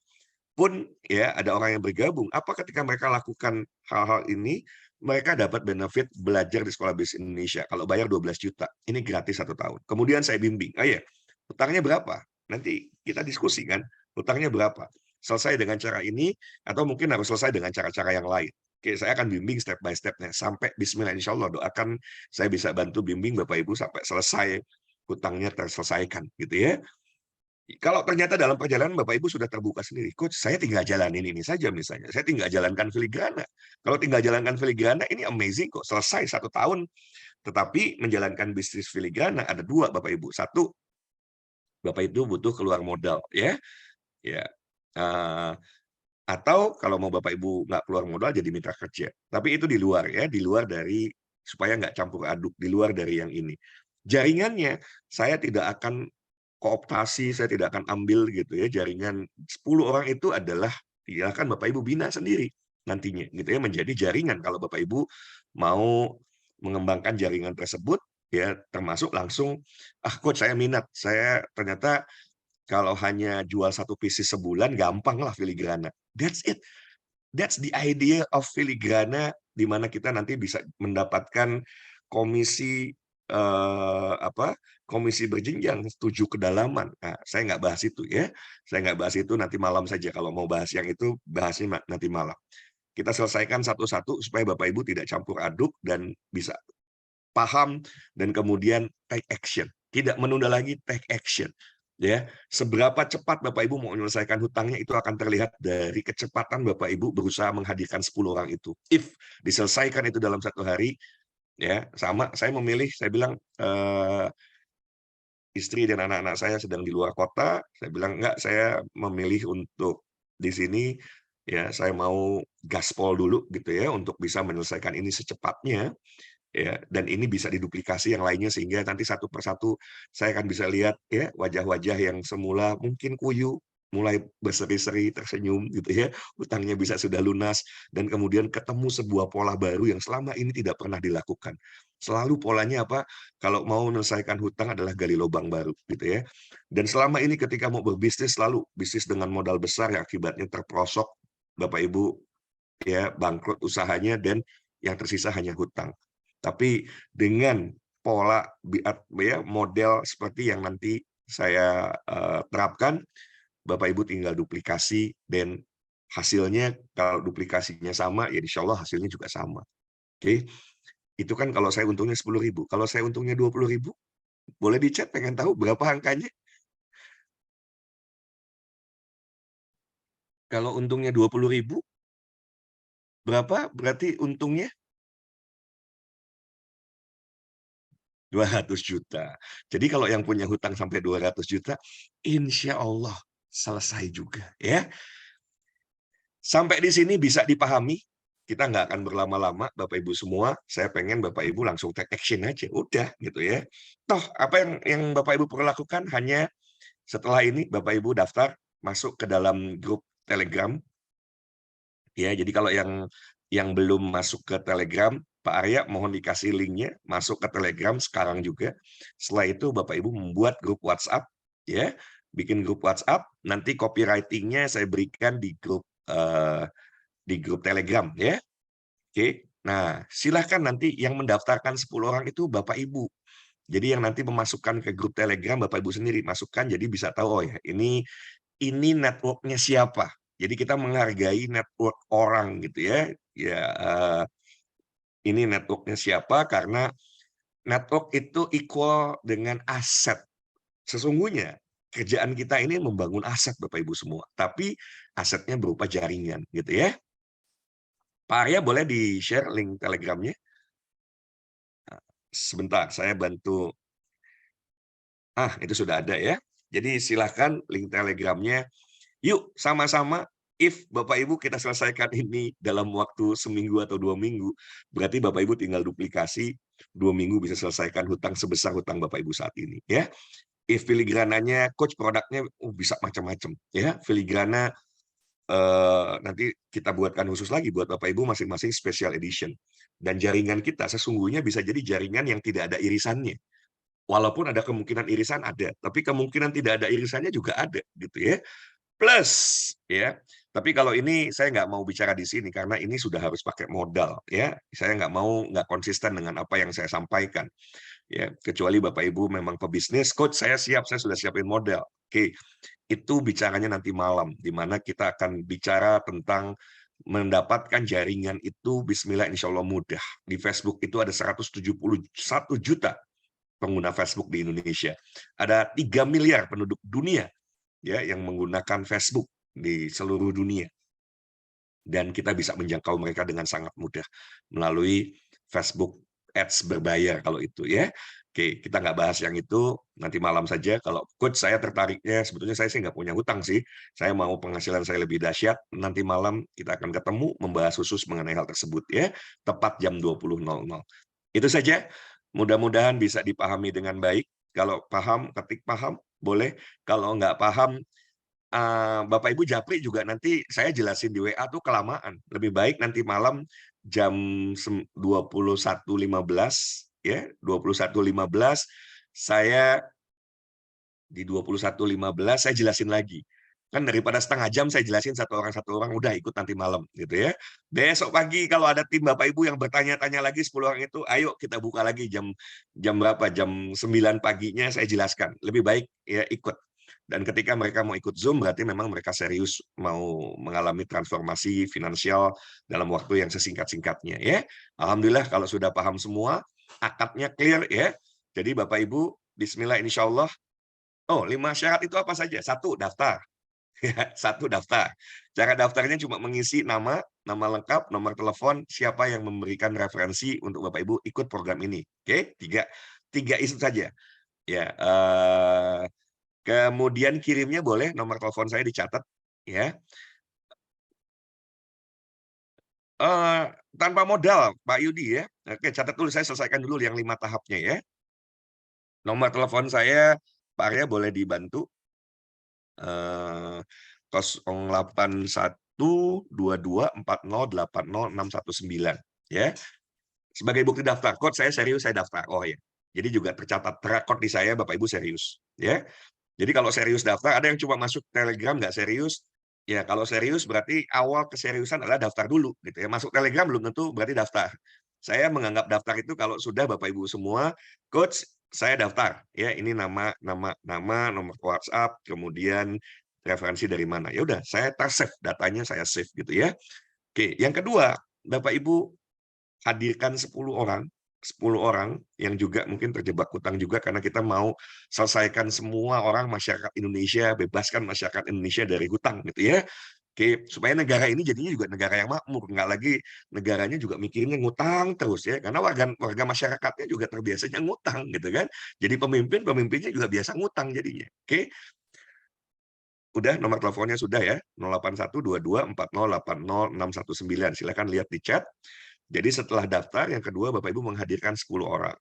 pun ya ada orang yang bergabung, apa ketika mereka lakukan hal-hal ini, mereka dapat benefit belajar di Sekolah Bisnis Indonesia. Kalau bayar 12 juta, ini gratis 1 tahun. Kemudian saya bimbing, ya, hutangnya berapa? Nanti kita diskusi kan, hutangnya berapa? Selesai dengan cara ini, atau mungkin harus selesai dengan cara-cara yang lain. Oke, saya akan bimbing step by step-nya. Sampai bismillah, insya Allah doakan saya bisa bantu bimbing Bapak Ibu sampai selesai hutangnya terselesaikan. Gitu ya. Kalau ternyata dalam perjalanan Bapak Ibu sudah terbuka sendiri, Coach, saya tinggal jalanin ini saja misalnya. Saya tinggal jalankan filigrana. Kalau tinggal jalankan filigrana, ini amazing kok. Selesai 1 tahun. Tetapi menjalankan bisnis filigrana ada 2, Bapak Ibu. Satu, Bapak itu butuh keluar modal. Ya. Atau kalau mau Bapak Ibu nggak keluar modal, jadi mitra kerja. Tapi itu di luar ya, di luar dari, supaya nggak campur aduk, di luar dari yang ini. Jaringannya, saya tidak akan kooptasi, saya tidak akan ambil gitu ya, jaringan 10 orang itu adalah silakan Bapak Ibu bina sendiri nantinya gitu ya, menjadi jaringan kalau Bapak Ibu mau mengembangkan jaringan tersebut ya, termasuk langsung, "Ah, coach saya minat, saya ternyata kalau hanya jual 1 pieces sebulan gampang lah filigrana." That's it. That's the idea of filigrana, di mana kita nanti bisa mendapatkan komisi, komisi berjenjang, 7 kedalaman. Nah, saya nggak bahas itu ya, saya nggak bahas itu, nanti malam saja kalau mau bahas yang itu, bahasnya nanti malam. Kita selesaikan satu-satu supaya Bapak Ibu tidak campur aduk dan bisa paham dan kemudian take action. Tidak menunda lagi, take action. Ya, seberapa cepat Bapak Ibu mau menyelesaikan hutangnya itu akan terlihat dari kecepatan Bapak Ibu berusaha menghadirkan 10 orang itu. If diselesaikan itu dalam 1 hari, ya sama saya memilih, saya bilang, istri dan anak-anak saya sedang di luar kota, saya bilang, "Enggak, saya memilih untuk di sini, ya saya mau gaspol dulu," gitu ya, untuk bisa menyelesaikan ini secepatnya. Ya, dan ini bisa diduplikasi yang lainnya sehingga nanti satu persatu saya akan bisa lihat ya wajah-wajah yang semula mungkin kuyu mulai berseri-seri tersenyum gitu ya, hutangnya bisa sudah lunas dan kemudian ketemu sebuah pola baru yang selama ini tidak pernah dilakukan. Selalu polanya apa? Kalau mau menyelesaikan hutang adalah gali lubang baru gitu ya. Dan selama ini ketika mau berbisnis selalu bisnis dengan modal besar yang akibatnya terperosok Bapak Ibu ya bangkrut usahanya dan yang tersisa hanya hutang. Tapi dengan pola ya model seperti yang nanti saya terapkan, Bapak Ibu tinggal duplikasi dan hasilnya kalau duplikasinya sama, ya insya Allah hasilnya juga sama. Oke, itu kan kalau saya untungnya 10.000. Kalau saya untungnya 20.000, boleh di-chat pengen tahu berapa angkanya? Kalau untungnya 20.000, berapa berarti untungnya? 200 juta. Jadi kalau yang punya hutang sampai 200 juta, insya Allah selesai juga ya. Sampai di sini bisa dipahami, kita nggak akan berlama-lama Bapak Ibu semua, saya pengen Bapak Ibu langsung take action aja, udah gitu ya. Toh apa yang Bapak Ibu perlu lakukan hanya setelah ini Bapak Ibu daftar masuk ke dalam grup Telegram. Ya, jadi kalau yang belum masuk ke Telegram, Pak Arya mohon dikasih linknya masuk ke Telegram sekarang juga. Setelah itu Bapak Ibu membuat grup WhatsApp, ya, bikin grup WhatsApp. Nanti copywriting-nya saya berikan di grup Telegram, ya. Oke. Nah, silahkan nanti yang mendaftarkan 10 orang itu Bapak Ibu. Jadi yang nanti memasukkan ke grup Telegram Bapak Ibu sendiri masukkan, jadi bisa tahu oh ya ini network-nya siapa. Jadi kita menghargai network orang gitu ya. Ya, ini network-nya siapa karena network itu equal dengan aset. Sesungguhnya kerjaan kita ini membangun aset Bapak Ibu semua, tapi asetnya berupa jaringan gitu ya. Pak Arya boleh di-share link Telegramnya? Sebentar, saya bantu. Itu sudah ada ya. Jadi silahkan link Telegramnya. Yuk sama-sama, if Bapak Ibu kita selesaikan ini dalam waktu seminggu atau 2 minggu, berarti Bapak Ibu tinggal duplikasi, 2 minggu bisa selesaikan hutang sebesar hutang Bapak Ibu saat ini. Ya, if filigrananya, coach produknya bisa macam-macam. Ya, filigrana nanti kita buatkan khusus lagi buat Bapak Ibu masing-masing special edition. Dan jaringan kita sesungguhnya bisa jadi jaringan yang tidak ada irisannya. Walaupun ada kemungkinan irisan ada, tapi kemungkinan tidak ada irisannya juga ada, gitu ya. Plus, ya. Tapi kalau ini saya nggak mau bicara di sini karena ini sudah harus pakai modal, ya. Saya nggak konsisten dengan apa yang saya sampaikan, ya. Kecuali Bapak Ibu memang pebisnis, coach saya siap, saya sudah siapin modal. Oke, itu bicaranya nanti malam, di mana kita akan bicara tentang mendapatkan jaringan itu bismillah insya Allah mudah. Di Facebook itu ada 171 juta pengguna Facebook di Indonesia. Ada 3 miliar penduduk dunia ya yang menggunakan Facebook di seluruh dunia. Dan kita bisa menjangkau mereka dengan sangat mudah melalui Facebook Ads berbayar kalau itu ya. Oke, kita nggak bahas yang itu nanti malam saja. Kalau coach saya tertariknya, sebetulnya saya sih nggak punya hutang sih. Saya mau penghasilan saya lebih dahsyat. Nanti malam kita akan ketemu membahas khusus mengenai hal tersebut ya. Tepat jam 20.00. Itu saja. Mudah-mudahan bisa dipahami dengan baik. Kalau paham, ketik paham, boleh. Kalau nggak paham, Bapak Ibu japri juga nanti saya jelasin di WA tuh kelamaan. Lebih baik nanti malam jam 21.15 ya, 21.15 saya di 21.15 saya jelasin lagi. Kan daripada setengah jam saya jelasin satu orang udah ikut nanti malam gitu ya. Besok pagi kalau ada tim Bapak Ibu yang bertanya-tanya lagi 10 orang itu, ayo kita buka lagi jam jam berapa? Jam 9 paginya saya jelaskan. Lebih baik ya ikut. Dan ketika mereka mau ikut Zoom berarti memang mereka serius mau mengalami transformasi finansial dalam waktu yang sesingkat-singkatnya ya. Alhamdulillah kalau sudah paham semua, akadnya clear ya. Jadi Bapak Ibu, bismillah insya Allah. Oh, 5 syarat itu apa saja? Satu, daftar. Satu, daftar. Cara daftarnya cuma mengisi nama, nama lengkap, nomor telepon, siapa yang memberikan referensi untuk Bapak Ibu ikut program ini. Oke, tiga isu saja. Ya, kemudian kirimnya boleh nomor telepon saya dicatat, ya. Tanpa modal, Pak Yudi ya. Oke, catat dulu, saya selesaikan dulu yang 5 tahapnya ya. Nomor telepon saya, Pak Arya boleh dibantu. 081224080619 ya. Sebagai bukti daftar kode saya serius saya daftar. Oh ya. Jadi juga tercatat terakot di saya Bapak Ibu serius ya. Jadi kalau serius daftar, ada yang cuma masuk Telegram nggak serius. Ya kalau serius berarti awal keseriusan adalah daftar dulu gitu ya. Masuk Telegram belum tentu berarti daftar. Saya menganggap daftar itu kalau sudah Bapak Ibu semua, coach saya daftar ya. Ini nama nomor WhatsApp, kemudian referensi dari mana. Ya udah, saya save datanya saya save gitu ya. Oke, yang kedua, Bapak Ibu hadirkan 10 orang yang juga mungkin terjebak hutang juga karena kita mau selesaikan semua orang masyarakat Indonesia, bebaskan masyarakat Indonesia dari hutang gitu ya. Oke, supaya negara ini jadinya juga negara yang makmur, nggak lagi negaranya juga mikirnya ngutang terus ya, karena warga masyarakatnya juga terbiasanya ngutang gitu kan. Jadi pemimpinnya juga biasa ngutang jadinya. Oke, udah nomor teleponnya sudah ya, 081224080619. Silakan lihat di chat. Jadi setelah daftar, yang kedua Bapak Ibu menghadirkan 10 orang.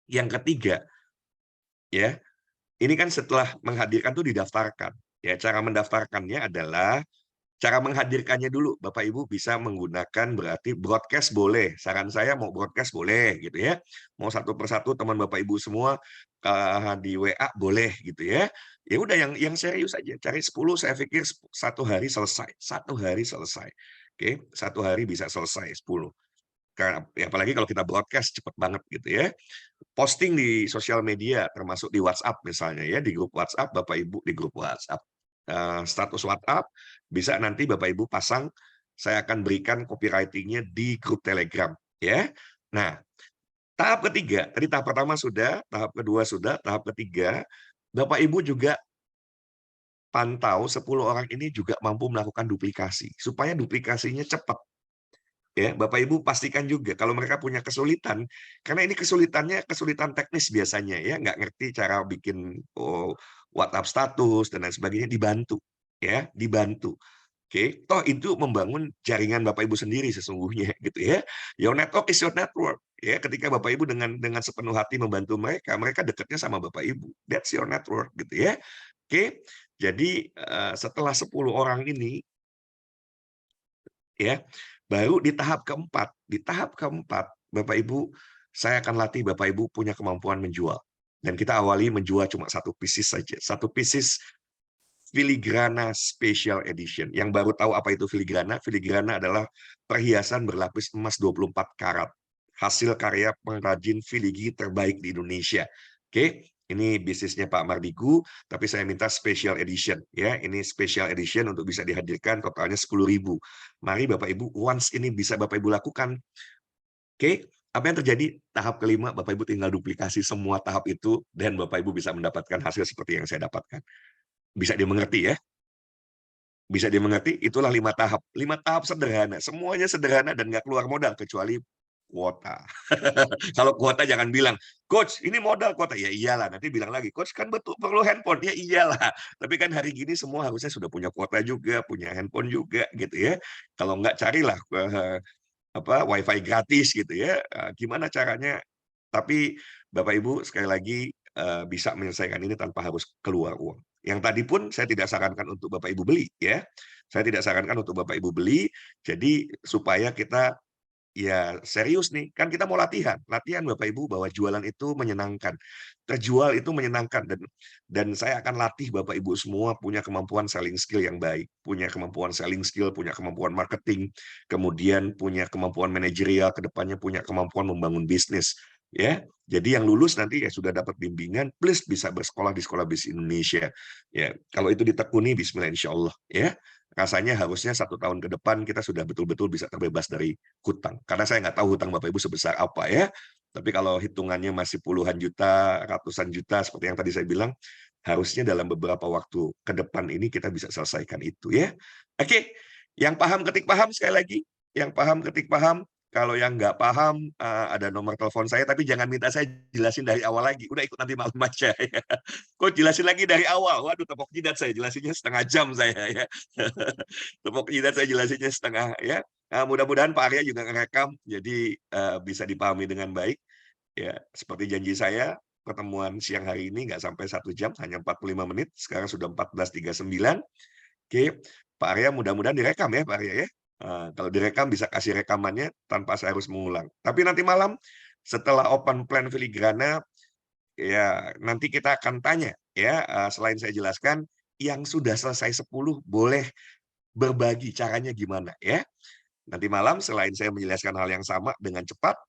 Yang ketiga, ya, ini kan setelah menghadirkan tuh didaftarkan. Ya, cara mendaftarkannya adalah cara menghadirkannya dulu. Bapak Ibu bisa menggunakan berarti broadcast boleh. Saran saya mau broadcast boleh gitu ya. Mau satu persatu teman Bapak Ibu semua di WA boleh gitu ya. Ya udah yang serius aja. Cari 10 saya pikir 1 hari selesai. 1 hari selesai. Oke, 1 hari bisa selesai 10. Karena ya apalagi kalau kita broadcast cepet banget gitu ya. Posting di sosial media termasuk di WhatsApp misalnya ya, di grup WhatsApp Bapak Ibu di grup WhatsApp. Status WhatsApp bisa nanti Bapak Ibu pasang, saya akan berikan copywriting-nya di grup Telegram ya. Nah, tahap ketiga, tadi tahap pertama sudah, tahap kedua sudah, tahap ketiga Bapak Ibu juga pantau 10 orang ini juga mampu melakukan duplikasi supaya duplikasinya cepat. Ya, Bapak Ibu pastikan juga kalau mereka punya kesulitan, karena ini kesulitannya kesulitan teknis biasanya ya, nggak ngerti cara bikin WhatsApp status dan lain sebagainya, dibantu ya, dibantu. Oke, toh itu membangun jaringan Bapak Ibu sendiri sesungguhnya gitu ya. Your network is your network. Ya, ketika Bapak Ibu dengan sepenuh hati membantu mereka, mereka dekatnya sama Bapak Ibu. That's your network gitu ya. Oke. Jadi setelah 10 orang ini ya, baru di tahap keempat. Di tahap keempat, Bapak Ibu, saya akan latih Bapak Ibu punya kemampuan menjual. Dan kita awali menjual cuma 1 pieces saja. 1 pieces filigrana special edition. Yang baru tahu apa itu filigrana? Filigrana adalah perhiasan berlapis emas 24 karat. Hasil karya pengrajin filigi terbaik di Indonesia. Oke, ini bisnisnya Pak Mardigu, tapi saya minta special edition ya. Ini special edition untuk bisa dihadirkan totalnya 10.000. Mari Bapak Ibu, once ini bisa Bapak Ibu lakukan. Oke, apa yang terjadi? Tahap kelima, Bapak Ibu tinggal duplikasi semua tahap itu dan Bapak Ibu bisa mendapatkan hasil seperti yang saya dapatkan. Bisa dimengerti ya? Bisa dimengerti? Itulah 5 tahap. 5 tahap sederhana. Semuanya sederhana dan nggak keluar modal kecuali kuota. Kalau kuota jangan bilang, "Coach, ini modal kuota." Ya iyalah, nanti bilang lagi, "Coach, kan betul perlu handphone." Ya iyalah. Tapi kan hari gini semua harusnya sudah punya kuota juga, punya handphone juga gitu ya. Kalau nggak carilah WiFi gratis gitu ya. Gimana caranya Tapi Bapak Ibu sekali lagi bisa menyelesaikan ini tanpa harus keluar uang. Yang tadi pun saya tidak sarankan untuk Bapak Ibu beli ya. Saya tidak sarankan untuk Bapak Ibu beli, jadi supaya kita ya serius nih, kan kita mau latihan. Latihan Bapak Ibu bahwa jualan itu menyenangkan. Terjual itu menyenangkan dan saya akan latih Bapak Ibu semua punya kemampuan selling skill yang baik, punya kemampuan selling skill, punya kemampuan marketing, kemudian punya kemampuan manajerial, ke depannya punya kemampuan membangun bisnis, ya. Jadi yang lulus nanti ya sudah dapat bimbingan, plus bisa bersekolah di sekolah bisnis Indonesia. Ya, kalau itu ditekuni, Bismillah insya Allah, ya. Rasanya harusnya 1 tahun ke depan kita sudah betul-betul bisa terbebas dari hutang. Karena saya nggak tahu hutang Bapak Ibu sebesar apa ya. Tapi kalau hitungannya masih puluhan juta, ratusan juta, seperti yang tadi saya bilang, harusnya dalam beberapa waktu ke depan ini kita bisa selesaikan itu ya. Oke, yang paham ketik paham sekali lagi. Yang paham ketik paham. Kalau yang nggak paham, ada nomor telepon saya, tapi jangan minta saya jelasin dari awal lagi. Udah ikut nanti malam aja ya. Kok jelasin lagi dari awal? Waduh, tepok jidat saya jelasinnya setengah jam saya ya. Tepok jidat saya jelasinnya setengah ya. Mudah-mudahan Pak Arya juga ngerekam, jadi bisa dipahami dengan baik. Ya, seperti janji saya, pertemuan siang hari ini nggak sampai 1 jam, hanya 45 menit. Sekarang sudah 14.39. Oke, Pak Arya mudah-mudahan direkam ya Pak Arya ya. Kalau direkam bisa kasih rekamannya tanpa saya harus mengulang. Tapi nanti malam setelah open plan filigrana, ya nanti kita akan tanya ya, selain saya jelaskan, yang sudah selesai 10 boleh berbagi caranya gimana ya. Nanti malam selain saya menjelaskan hal yang sama dengan cepat,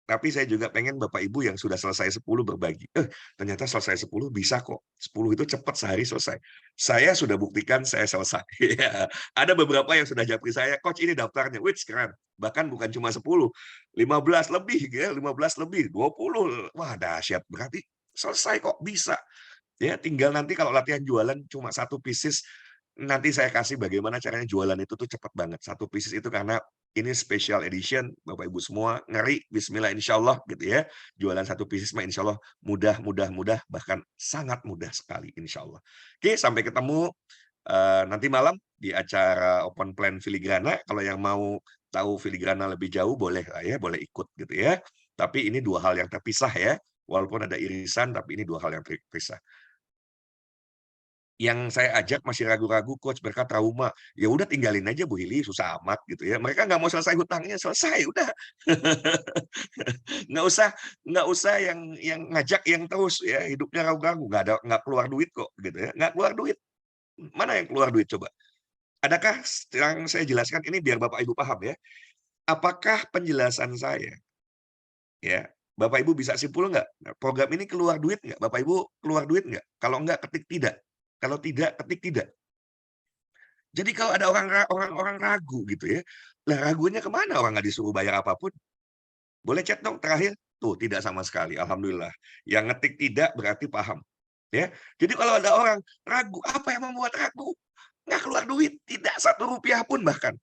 tapi saya juga pengen Bapak Ibu yang sudah selesai 10 berbagi. Ternyata selesai 10 bisa kok. 10 itu cepat sehari selesai. Saya sudah buktikan saya selesai. Ya, ada beberapa yang sudah japri saya, "Coach ini daftarnya." Wih, keren. Bahkan bukan cuma 10, 15 lebih ya, 15 lebih, 20. Wah, dahsyat. Berarti selesai kok, bisa. Ya, tinggal nanti kalau latihan jualan cuma 1 pieces, nanti saya kasih bagaimana caranya jualan itu tuh cepat banget. 1 pieces itu karena ini special edition, Bapak Ibu semua ngeri, bismillah insyaallah gitu ya. Jualan 1 pieces mah insyaallah mudah mudah mudah, bahkan sangat mudah sekali insyaallah. Oke, sampai ketemu, nanti malam di acara open plan filigrana. Kalau yang mau tahu filigrana lebih jauh boleh lah ya, boleh ikut gitu ya. Tapi ini 2 hal yang terpisah ya, walaupun ada irisan, tapi ini 2 hal yang terpisah. Yang saya ajak masih ragu-ragu, "Coach, mereka trauma." Ya udah tinggalin aja Bu Hili, susah amat gitu ya. Mereka nggak mau selesai hutangnya, selesai udah. Nggak usah nggak usah yang ngajak yang terus ya, hidupnya ragu-ragu, nggak keluar duit kok gitu ya, nggak keluar duit. Mana yang keluar duit coba? Adakah yang saya jelaskan ini biar Bapak Ibu paham ya, apakah penjelasan saya ya, Bapak Ibu bisa simpul nggak, program ini keluar duit nggak? Bapak Ibu keluar duit nggak? Kalau nggak, ketik tidak. Kalau tidak, ketik tidak. Jadi kalau ada orang-orang ragu gitu ya, lah ragunya kemana? Orang nggak disuruh bayar apapun. Boleh chat dong terakhir? Tuh, tidak sama sekali, alhamdulillah. Yang ngetik tidak berarti paham. Ya. Jadi kalau ada orang ragu, apa yang membuat ragu? Nggak keluar duit, tidak Rp1 pun bahkan.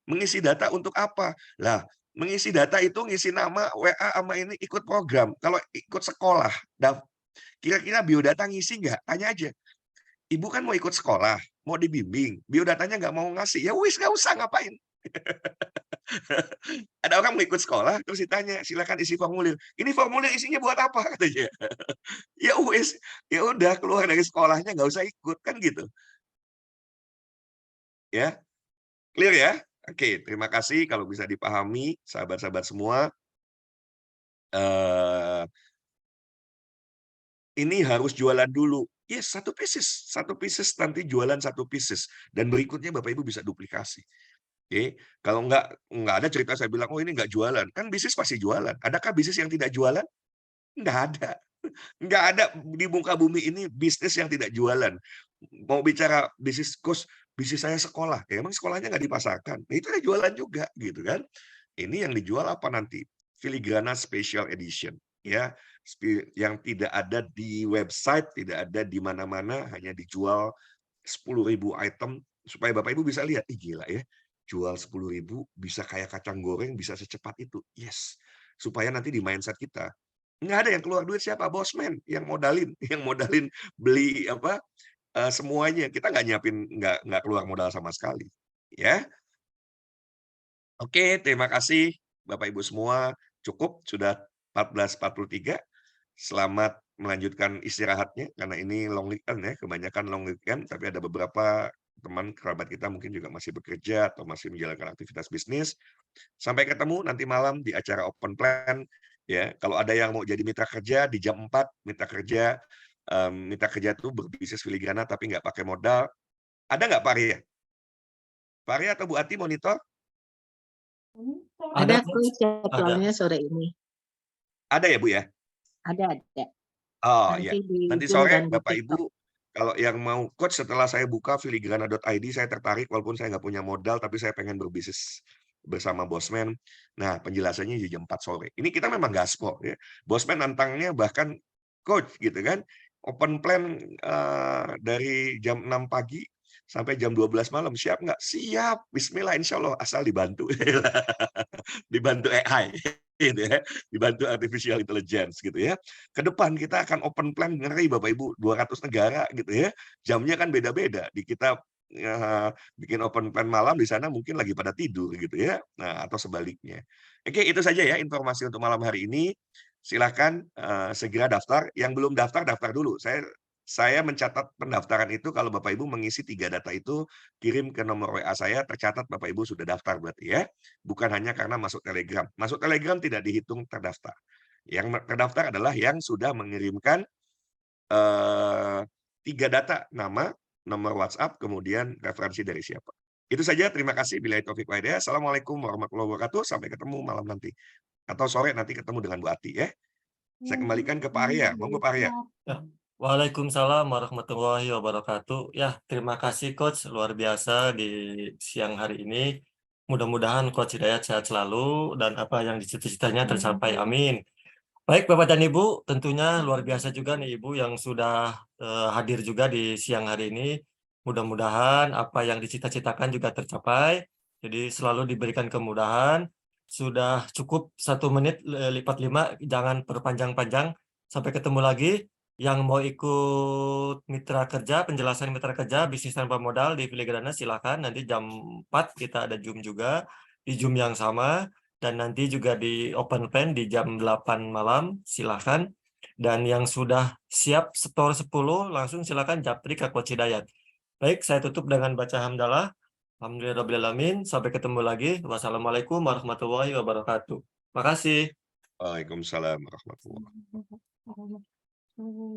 Mengisi data untuk apa? Lah, mengisi data itu ngisi nama, WA sama ini ikut program. Kalau ikut sekolah, kira-kira biodata ngisi nggak? Tanya aja. Ibu kan mau ikut sekolah, mau dibimbing, biodatanya nggak mau ngasih, ya wis nggak usah ngapain. Ada orang mau ikut sekolah, terus ditanya, silakan isi formulir. Ini formulir isinya buat apa katanya? Ya wis, ya udah keluar dari sekolahnya nggak usah ikut kan gitu. Ya, clear ya? Oke, terima kasih kalau bisa dipahami sahabat-sahabat semua. Eh, ini harus jualan dulu. Yes, 1 pieces, 1 pieces nanti jualan 1 pieces dan berikutnya Bapak Ibu bisa duplikasi. Oke, kalau nggak ada cerita saya bilang, "Oh, ini nggak jualan." Kan bisnis pasti jualan. Adakah bisnis yang tidak jualan? Nggak ada. Nggak ada di muka bumi ini bisnis yang tidak jualan. Mau bicara bisnis coach, bisnis saya sekolah, ya emang sekolahnya nggak dipasarkan? Nah, itu ada jualan juga, gitu kan. Ini yang dijual apa nanti? Filigrana Special Edition, ya. Yang tidak ada di website, tidak ada di mana-mana, hanya dijual 10.000 item supaya Bapak Ibu bisa lihat, ih gila ya, jual 10.000 bisa kayak kacang goreng, bisa secepat itu. Yes, supaya nanti di mindset kita, nggak ada yang keluar duit siapa? Bosman yang modalin, yang modalin beli apa, semuanya. Kita nggak nyiapin, nggak keluar modal sama sekali, ya. Oke, terima kasih Bapak Ibu semua, cukup sudah 14.43. Selamat melanjutkan istirahatnya, karena ini long weekend ya, kebanyakan long weekend, tapi ada beberapa teman kerabat kita mungkin juga masih bekerja atau masih menjalankan aktivitas bisnis. Sampai ketemu nanti malam di acara Open Plan ya. Kalau ada yang mau jadi mitra kerja di jam 4, mitra kerja tuh berbisnis filigrana tapi nggak pakai modal. Ada nggak Pak Arya? Pak Arya atau Bu Ati monitor? Ada Coach jadwalnya sore ini. Ada ya Bu ya? Ada. Oh Nanti ya, di nanti Zoom sore dan di Bapak TikTok. Ibu kalau yang mau coach setelah saya buka filigrana.id saya tertarik walaupun saya nggak punya modal tapi saya pengen berbisnis bersama Bosman. Nah, penjelasannya di jam 4 sore. Ini kita memang gaspol ya. Bosman nantangnya bahkan coach gitu kan. Open plan dari jam 6 pagi sampai jam 12 malam. Siap nggak? Siap. Bismillah insya Allah asal dibantu. Dibantu AI gitu ya, dibantu artificial intelligence gitu ya. Ke depan kita akan open plan ngeri Bapak Ibu, 200 negara gitu ya. Jamnya kan beda-beda. Di kita bikin open plan malam di sana mungkin lagi pada tidur gitu ya. Nah, atau sebaliknya. Oke, itu saja ya informasi untuk malam hari ini. Silakan segera daftar. Yang belum daftar daftar dulu. Saya mencatat pendaftaran itu kalau Bapak Ibu mengisi 3 data itu kirim ke nomor WA saya, tercatat Bapak Ibu sudah daftar berarti ya. Bukan hanya karena masuk Telegram. Masuk Telegram tidak dihitung terdaftar. Yang terdaftar adalah yang sudah mengirimkan 3 data, nama, nomor WhatsApp, kemudian referensi dari siapa. Itu saja, terima kasih. Billahi taufiq wal hidayah. Assalamualaikum warahmatullahi wabarakatuh. Sampai ketemu malam nanti. Atau sore nanti ketemu dengan Bu Ati ya. Saya kembalikan ke Pak Arya. Monggo Pak Arya. Waalaikumsalam warahmatullahi wabarakatuh. Ya, terima kasih Coach, luar biasa di siang hari ini. Mudah-mudahan Coach Hidayat sehat selalu dan apa yang dicita-citanya tercapai. Amin. Baik Bapak dan Ibu, tentunya luar biasa juga nih Ibu yang sudah hadir juga di siang hari ini. Mudah-mudahan apa yang dicita-citakan juga tercapai. Jadi selalu diberikan kemudahan. Sudah cukup 1 menit lipat 5, jangan perpanjang-panjang. Sampai ketemu lagi. Yang mau ikut mitra kerja, penjelasan mitra kerja, bisnis tanpa modal di Filigrana, silakan. Nanti jam 4 kita ada Zoom juga, di Zoom yang sama. Dan nanti juga di Open Plan di jam 8 malam, silakan. Dan yang sudah siap setor 10, langsung silakan japri ke Coach Hidayat. Baik, saya tutup dengan baca hamdalah. Alhamdulillahirrahmanirrahim. Sampai ketemu lagi. Wassalamualaikum warahmatullahi wabarakatuh. Makasih. Waalaikumsalam warahmatullahi wabarakatuh.